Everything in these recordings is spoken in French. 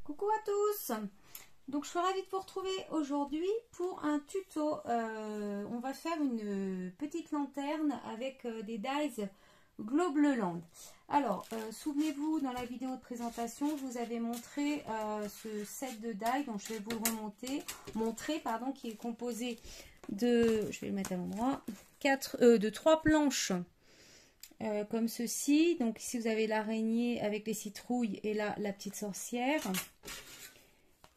Coucou à tous. Donc je suis ravie de vous retrouver aujourd'hui pour un tuto. On va faire une petite lanterne avec des dies Globleland. Alors souvenez-vous, dans la vidéo de présentation, je vous avais montré ce set de dies, donc je vais vous le montrer, qui est composé de, je vais le mettre à l'endroit, de 3 planches. Comme ceci. Donc ici vous avez l'araignée avec les citrouilles et là la petite sorcière.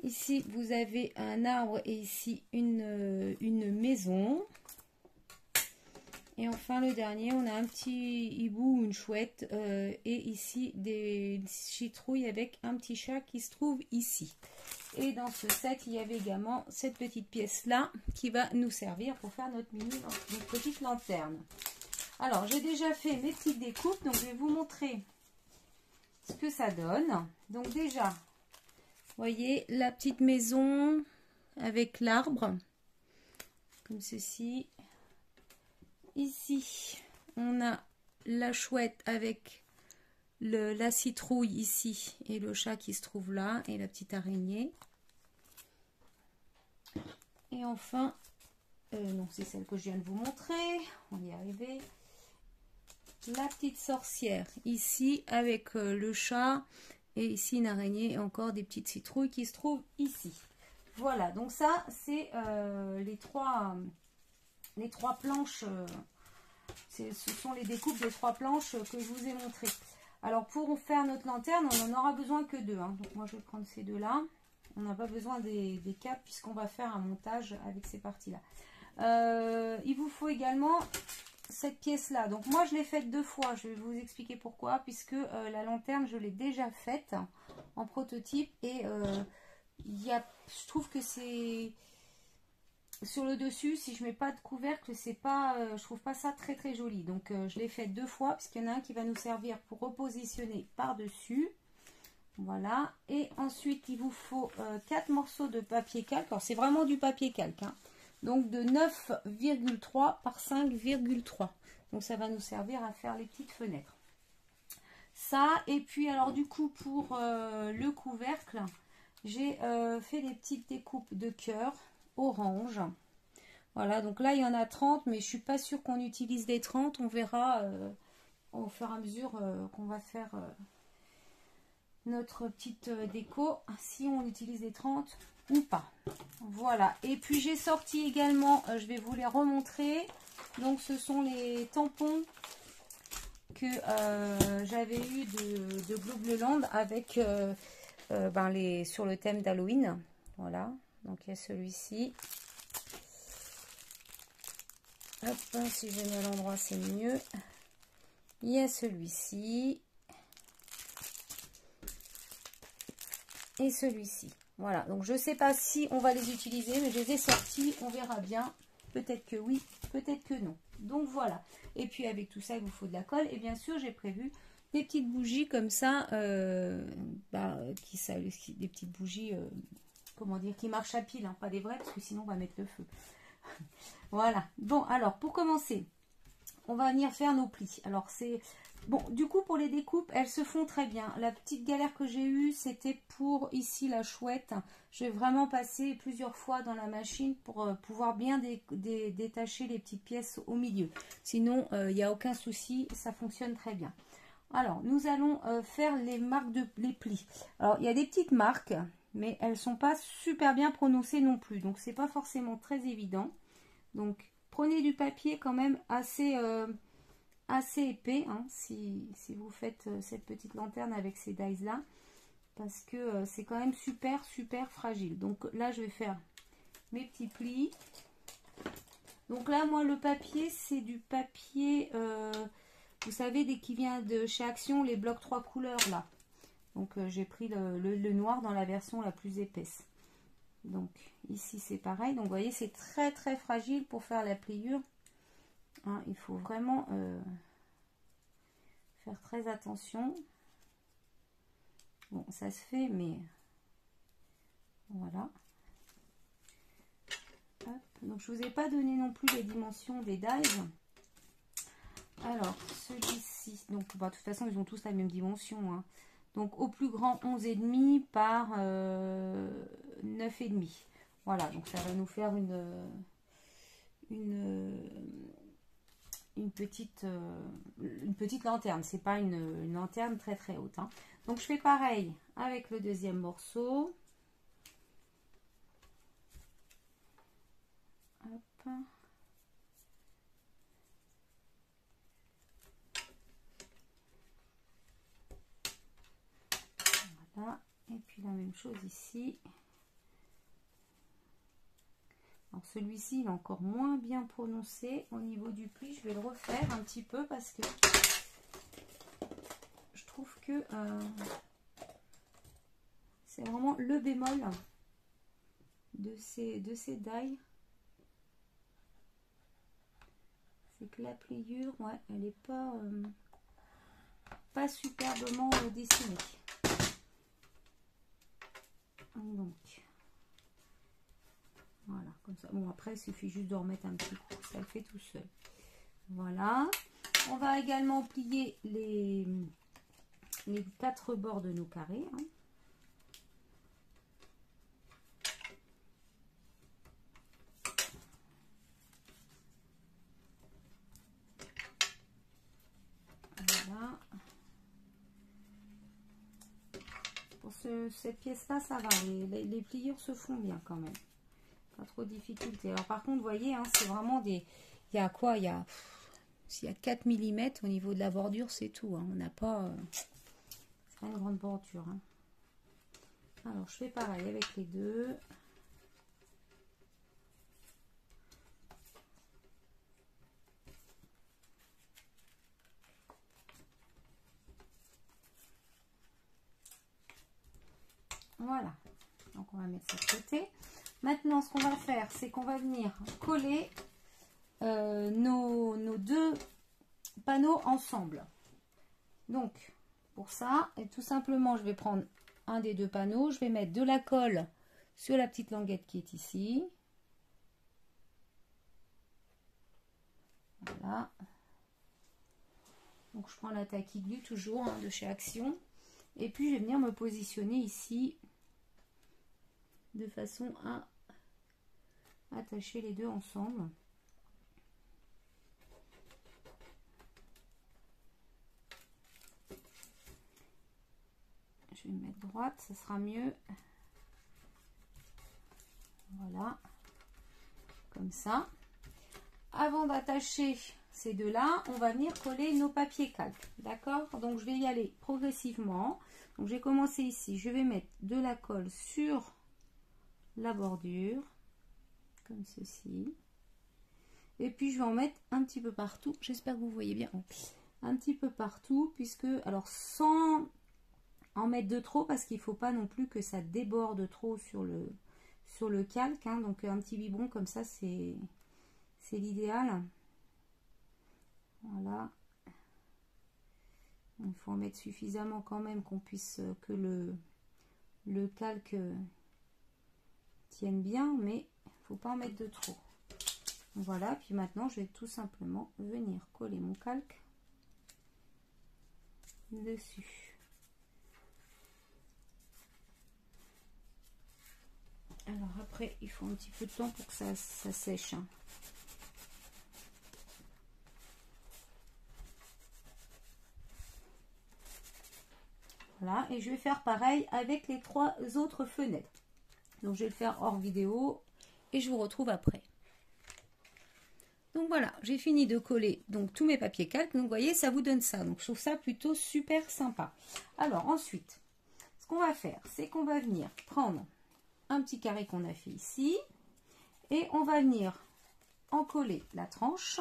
Ici vous avez un arbre et ici une maison. Et enfin le dernier, on a un petit hibou, une chouette et ici des citrouilles avec un petit chat qui se trouve ici. Et dans ce set, il y avait également cette petite pièce là qui va nous servir pour faire notre petite lanterne. Alors, j'ai déjà fait mes petites découpes, donc je vais vous montrer ce que ça donne. Donc déjà, vous voyez la petite maison avec l'arbre, comme ceci. Ici, on a la chouette avec la citrouille ici et le chat qui se trouve là et la petite araignée. Et enfin, non, c'est celle que je viens de vous montrer, on y est arrivé. La petite sorcière ici avec le chat et ici une araignée et encore des petites citrouilles qui se trouvent ici. Voilà, donc ça c'est les trois planches, ce sont les découpes des 3 planches que je vous ai montrées. Alors pour faire notre lanterne, on n'en aura besoin que 2, hein. Donc moi je vais prendre ces deux là, on n'a pas besoin des câbles puisqu'on va faire un montage avec ces parties là. Il vous faut également cette pièce là, donc moi je l'ai faite 2 fois, je vais vous expliquer pourquoi, puisque la lanterne je l'ai déjà faite en prototype et je trouve que c'est sur le dessus, si je mets pas de couvercle, c'est pas, je trouve pas ça très très joli, donc je l'ai faite 2 fois puisqu'il y en a un qui va nous servir pour repositionner par dessus. Voilà, et ensuite il vous faut 4 morceaux de papier calque. Alors c'est vraiment du papier calque, hein. Donc de 9,3 par 5,3. Donc ça va nous servir à faire les petites fenêtres. Ça, et puis alors du coup pour le couvercle, j'ai fait des petites découpes de cœur orange. Voilà, donc là il y en a 30, mais je suis pas sûre qu'on utilise les 30. On verra au fur et à mesure qu'on va faire notre petite déco, si on utilise les 30 ou pas. Voilà, et puis j'ai sorti également, je vais vous les remontrer, donc ce sont les tampons que j'avais eu de Globleland avec sur le thème d'Halloween. Voilà, donc il y a celui-ci. Hop, si je mets à l'endroit c'est mieux. Il y a celui-ci et celui-ci. Voilà, donc je ne sais pas si on va les utiliser, mais je les ai sortis, on verra bien. Peut-être que oui, peut-être que non. Donc voilà. Et puis avec tout ça, il vous faut de la colle. Et bien sûr, j'ai prévu des petites bougies comme ça, des petites bougies, comment dire, qui marchent à pile, hein, pas des vraies, parce que sinon on va mettre le feu. Voilà. Bon, alors pour commencer, on va venir faire nos plis. Alors c'est... Bon, du coup, pour les découpes, elles se font très bien. La petite galère que j'ai eue, c'était pour ici la chouette. Je vais vraiment passer plusieurs fois dans la machine pour pouvoir bien détacher les petites pièces au milieu. Sinon, il n'y a aucun souci, ça fonctionne très bien. Alors, nous allons faire les marques les plis. Alors, il y a des petites marques, mais elles ne sont pas super bien prononcées non plus. Donc, c'est pas forcément très évident. Donc, prenez du papier quand même assez épais, hein, si vous faites cette petite lanterne avec ces dies là, parce que c'est quand même super fragile. Donc là je vais faire mes petits plis. Donc là moi le papier c'est du papier vous savez, dès qu'il vient de chez Action, les blocs 3 couleurs là. Donc j'ai pris le noir dans la version la plus épaisse. Donc ici c'est pareil, donc vous voyez c'est très fragile pour faire la pliure. Hein, il faut vraiment faire très attention. Bon, ça se fait, mais voilà. Hop. Donc, je vous ai pas donné non plus les dimensions des dies. Alors, celui-ci, donc, bah, de toute façon, ils ont tous la même dimension. Hein. Donc au plus grand 11,5 par 9,5. Voilà, donc ça va nous faire une petite lanterne. C'est pas une lanterne très très haute, hein. Donc je fais pareil avec le deuxième morceau. Hop. Voilà. Et puis la même chose ici. Alors celui-ci il est encore moins bien prononcé au niveau du pli. Je vais le refaire un petit peu parce que je trouve que c'est vraiment le bémol de ces die. C'est que la pliure, ouais, elle n'est pas superbement dessinée. Donc voilà, comme ça. Bon, après il suffit juste de remettre un petit coup, ça le fait tout seul. Voilà. On va également plier les 4 bords de nos carrés, hein. Voilà. Pour cette pièce-là, ça va. Les pliures se font bien quand même. Pas trop de difficulté. Alors par contre, vous voyez, hein, c'est vraiment des... Il y a quoi? S'il y a 4 mm au niveau de la bordure, c'est tout, hein. On n'a pas... c'est pas une grande bordure, hein. Alors, je fais pareil avec les deux. Voilà. Donc, on va mettre ça de côté. Maintenant, ce qu'on va faire, c'est qu'on va venir coller nos 2 panneaux ensemble. Donc, pour ça, et tout simplement, je vais prendre un des 2 panneaux. Je vais mettre de la colle sur la petite languette qui est ici. Voilà. Donc, je prends la tacky glue toujours, hein, de chez Action. Et puis, je vais venir me positionner ici de façon à attacher les deux ensemble. Je vais me mettre droite, ça sera mieux. Voilà, comme ça. Avant d'attacher ces deux-là, on va venir coller nos papiers calques. D'accord? Donc, je vais y aller progressivement. Donc, je vais commencer ici. Je vais mettre de la colle sur la bordure, comme ceci. Et puis, je vais en mettre un petit peu partout. J'espère que vous voyez bien. Un petit peu partout, puisque, alors, sans en mettre de trop, parce qu'il ne faut pas non plus que ça déborde trop sur le calque, hein. Donc, un petit biberon comme ça, c'est l'idéal. Voilà. Il faut en mettre suffisamment quand même qu'on puisse que le calque tienne bien, mais il ne faut pas en mettre de trop. Voilà, puis maintenant je vais tout simplement venir coller mon calque dessus. Alors après, il faut un petit peu de temps pour que ça sèche, hein. Voilà, et je vais faire pareil avec les 3 autres fenêtres. Donc, je vais le faire hors vidéo et je vous retrouve après. Donc, voilà, j'ai fini de coller donc tous mes papiers calques. Donc, vous voyez, ça vous donne ça. Donc, je trouve ça plutôt super sympa. Alors, ensuite, ce qu'on va faire, c'est qu'on va venir prendre un petit carré qu'on a fait ici et on va venir en coller la tranche.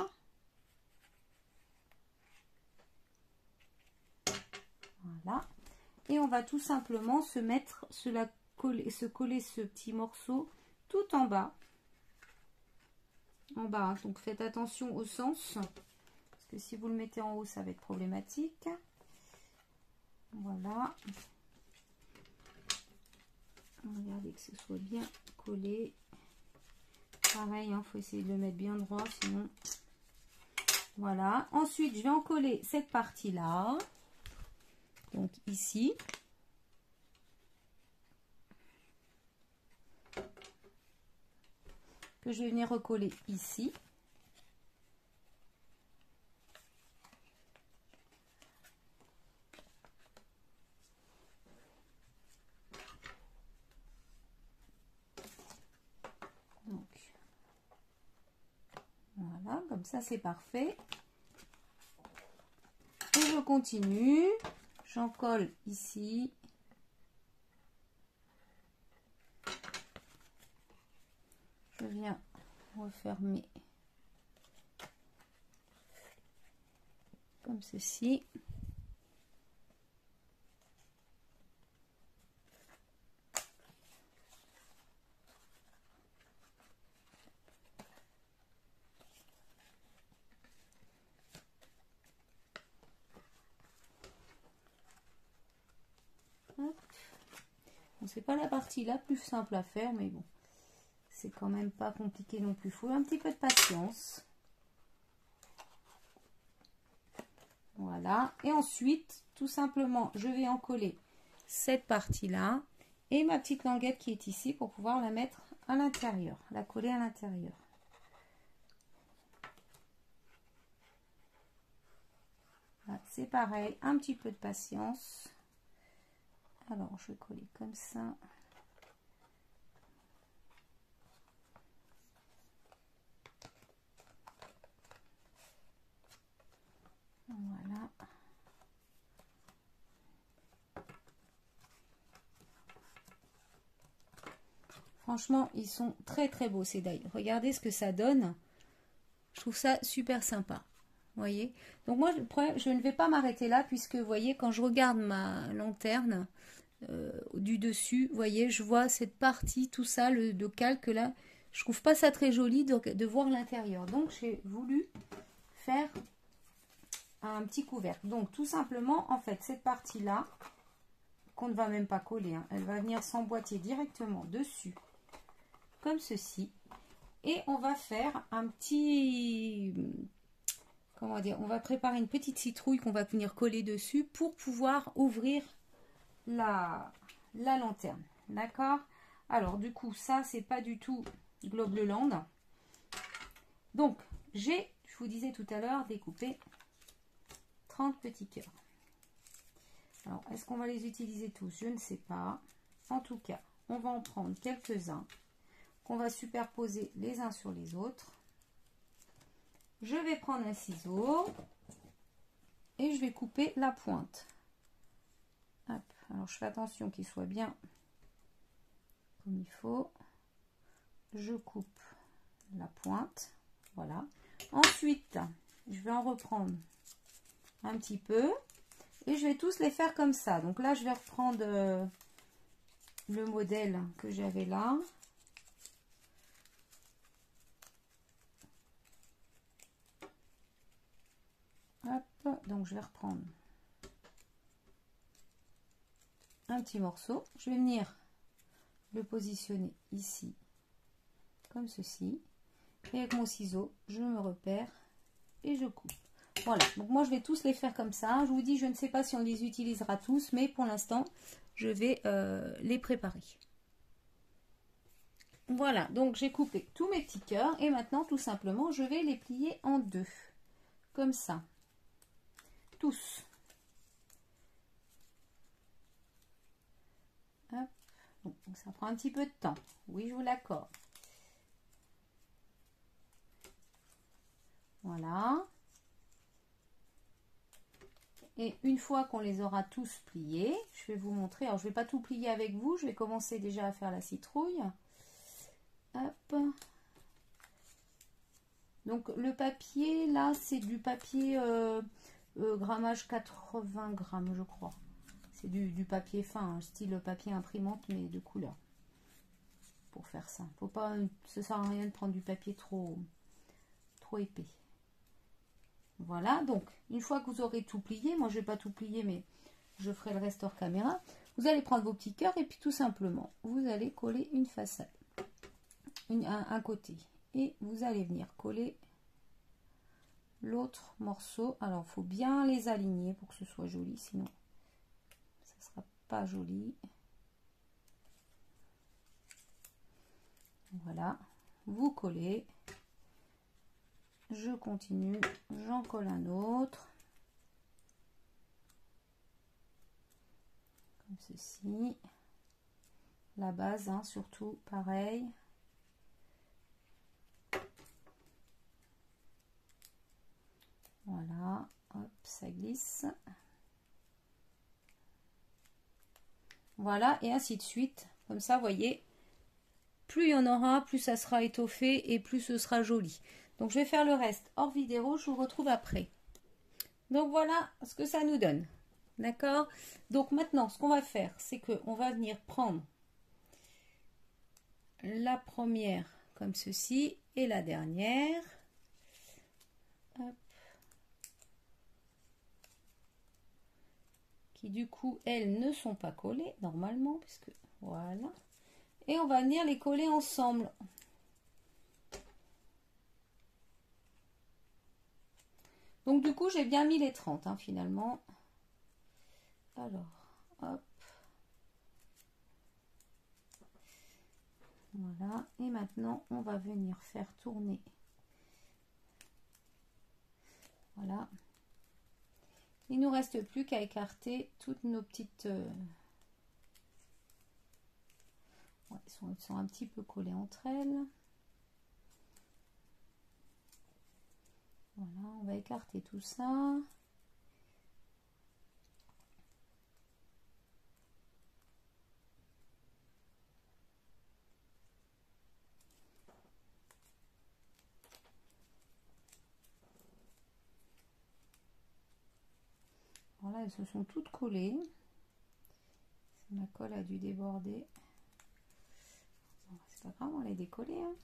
Voilà. Et on va tout simplement se coller ce petit morceau tout en bas. En bas, hein. Donc faites attention au sens, parce que si vous le mettez en haut, ça va être problématique. Voilà. Regardez que ce soit bien collé. Pareil, hein, faut essayer de le mettre bien droit, sinon... Voilà. Ensuite, je vais en coller cette partie-là. Donc ici, que je vais venir recoller ici. Donc, voilà, comme ça c'est parfait. Et je continue, j'en colle ici. Je viens refermer comme ceci. Bon, c'est pas la partie la plus simple à faire, mais bon, c'est quand même pas compliqué non plus. Il faut un petit peu de patience. Voilà. Et ensuite, tout simplement, je vais en coller cette partie-là et ma petite languette qui est ici pour pouvoir la mettre à l'intérieur, la coller à l'intérieur. Voilà, c'est pareil, un petit peu de patience. Alors, je vais coller comme ça. Voilà. Franchement, ils sont très très beaux ces die. Regardez ce que ça donne. Je trouve ça super sympa. Vous voyez? Donc moi, je ne vais pas m'arrêter là puisque, vous voyez, quand je regarde ma lanterne du dessus, vous voyez, je vois cette partie, tout ça, le calque là. Je trouve pas ça très joli de voir l'intérieur. Donc, j'ai voulu faire un petit couvercle. Donc, tout simplement, en fait, cette partie-là, qu'on ne va même pas coller, hein, elle va venir s'emboîter directement dessus, comme ceci. Et on va faire un petit... Comment dire? On va préparer une petite citrouille qu'on va venir coller dessus pour pouvoir ouvrir la lanterne. D'accord? Alors, du coup, ça, c'est pas du tout Globeland. Donc, je vous disais tout à l'heure, découpé 30 petits cœurs. Alors, est-ce qu'on va les utiliser tous? Je ne sais pas. En tout cas, on va en prendre quelques-uns qu'on va superposer les uns sur les autres. Je vais prendre un ciseau et je vais couper la pointe. Hop. Alors, je fais attention qu'il soit bien comme il faut. Je coupe la pointe. Voilà. Ensuite, je vais en reprendre un petit peu et je vais tous les faire comme ça. Donc là, je vais reprendre le modèle que j'avais là. Hop, donc je vais reprendre un petit morceau. Je vais venir le positionner ici, comme ceci. Et avec mon ciseau, je me repère et je coupe. Voilà, donc moi je vais tous les faire comme ça. Je vous dis, je ne sais pas si on les utilisera tous, mais pour l'instant, je vais les préparer. Voilà, donc j'ai coupé tous mes petits cœurs et maintenant, tout simplement, je vais les plier en deux, comme ça. Tous. Hop. Donc, ça prend un petit peu de temps. Oui, je vous l'accorde. Voilà. Et une fois qu'on les aura tous pliés, je vais vous montrer. Alors, je ne vais pas tout plier avec vous. Je vais commencer déjà à faire la citrouille. Hop. Donc, le papier, là, c'est du papier grammage 80 grammes, je crois. C'est du papier fin, hein, style papier imprimante, mais de couleur. Pour faire ça. Faut pas, ça sert à rien de prendre du papier trop épais. Voilà, donc, une fois que vous aurez tout plié, moi je vais pas tout plier, mais je ferai le reste hors caméra. Vous allez prendre vos petits cœurs et puis tout simplement, vous allez coller une façade, un côté. Et vous allez venir coller l'autre morceau. Alors, il faut bien les aligner pour que ce soit joli, sinon ça sera pas joli. Voilà, vous collez. Je continue, j'en colle un autre. Comme ceci. La base, hein, surtout, pareil. Voilà, hop, ça glisse. Voilà, et ainsi de suite. Comme ça, vous voyez, plus il y en aura, plus ça sera étoffé et plus ce sera joli. Donc, je vais faire le reste hors vidéo. Je vous retrouve après. Donc, voilà ce que ça nous donne. D'accord? Donc, maintenant, ce qu'on va faire, c'est qu'on va venir prendre la première comme ceci et la dernière. Hop. Qui du coup elles ne sont pas collées normalement puisque voilà, et on va venir les coller ensemble. Donc du coup j'ai bien mis les 30 hein, finalement. Alors hop, voilà, et maintenant on va venir faire tourner, voilà. Il nous reste plus qu'à écarter toutes nos petites... Ouais, elles sont un petit peu collées entre elles. Voilà, on va écarter tout ça. Voilà, elles se sont toutes collées. Ma colle a dû déborder. C'est pas grave, on les décoller. Hein.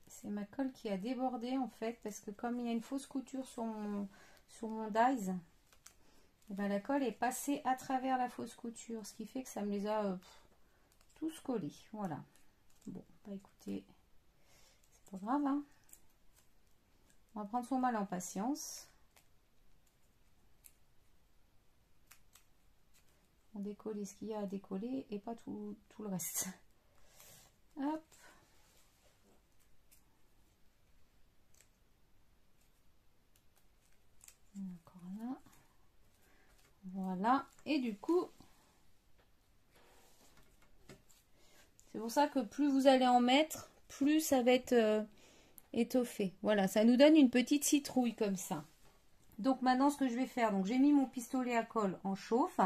C'est ma colle qui a débordé en fait, parce que comme il y a une fausse couture sur mon dies, et ben la colle est passée à travers la fausse couture, ce qui fait que ça me les a tous collés. Voilà. Bon, bah écoutez, c'est pas grave. Hein. On va prendre son mal en patience. On décolle ce qu'il y a à décoller et pas tout le reste. Hop. Encore là. Voilà. Et du coup, c'est pour ça que plus vous allez en mettre, plus ça va être étoffé. Voilà, ça nous donne une petite citrouille comme ça. Donc maintenant, ce que je vais faire, donc j'ai mis mon pistolet à colle en chauffe.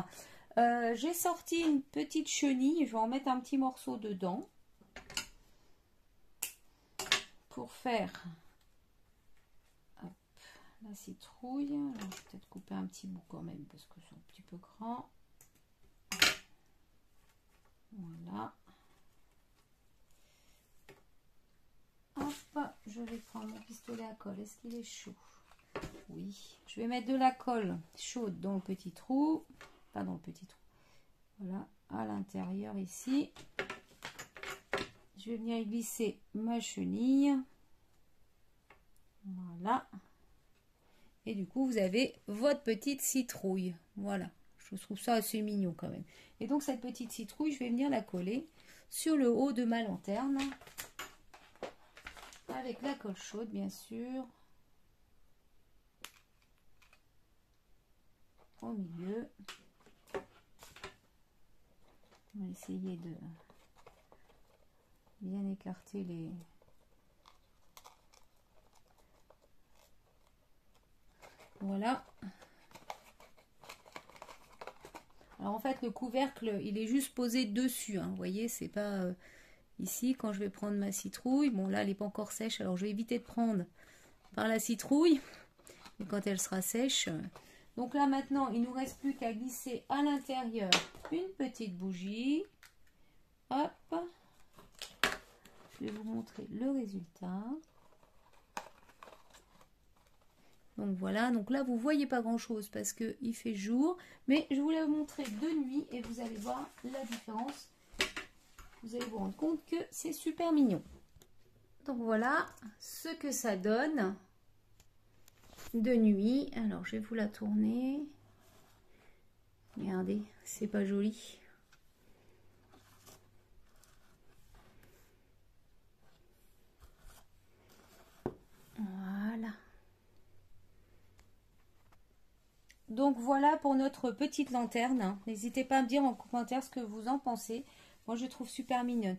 J'ai sorti une petite chenille. Je vais en mettre un petit morceau dedans pour faire la citrouille. Alors, je vais peut-être couper un petit bout quand même parce que c'est un petit peu grand. Voilà. Hop, je vais prendre mon pistolet à colle. Est-ce qu'il est chaud? Oui. Je vais mettre de la colle chaude dans le petit trou. Pas dans le petit trou. Voilà, à l'intérieur ici. Je vais venir y glisser ma chenille. Voilà. Et du coup, vous avez votre petite citrouille. Voilà. Je trouve ça assez mignon quand même. Et donc, cette petite citrouille, je vais venir la coller sur le haut de ma lanterne. Avec la colle chaude, bien sûr. Au milieu. On va essayer de bien écarter les... Voilà. Alors en fait le couvercle il est juste posé dessus. Hein. Vous voyez, c'est pas ici quand je vais prendre ma citrouille. Bon là elle n'est pas encore sèche, alors je vais éviter de prendre par la citrouille. Et quand elle sera sèche. Donc là maintenant il ne nous reste plus qu'à glisser à l'intérieur une petite bougie. Hop. Je vais vous montrer le résultat. Donc voilà, donc là vous voyez pas grand chose parce que il fait jour, mais je vous l'ai montré de nuit et vous allez voir la différence. Vous allez vous rendre compte que c'est super mignon. Donc voilà ce que ça donne de nuit. Alors je vais vous la tourner. Regardez, c'est pas joli. Voilà. Donc voilà pour notre petite lanterne. N'hésitez pas à me dire en commentaire ce que vous en pensez. Moi je trouve super mignonne.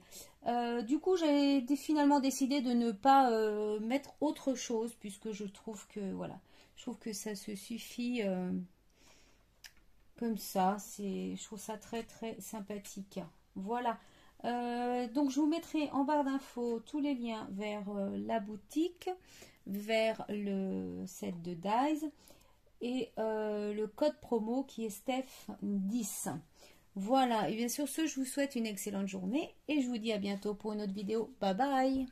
Du coup j'ai finalement décidé de ne pas mettre autre chose puisque je trouve que voilà, je trouve que ça se suffit comme ça. Je trouve ça très très sympathique. Voilà. Donc je vous mettrai en barre d'infos tous les liens vers la boutique, vers le set de dies et le code promo qui est Steph10. Voilà, et bien sur ce, je vous souhaite une excellente journée et je vous dis à bientôt pour une autre vidéo. Bye bye!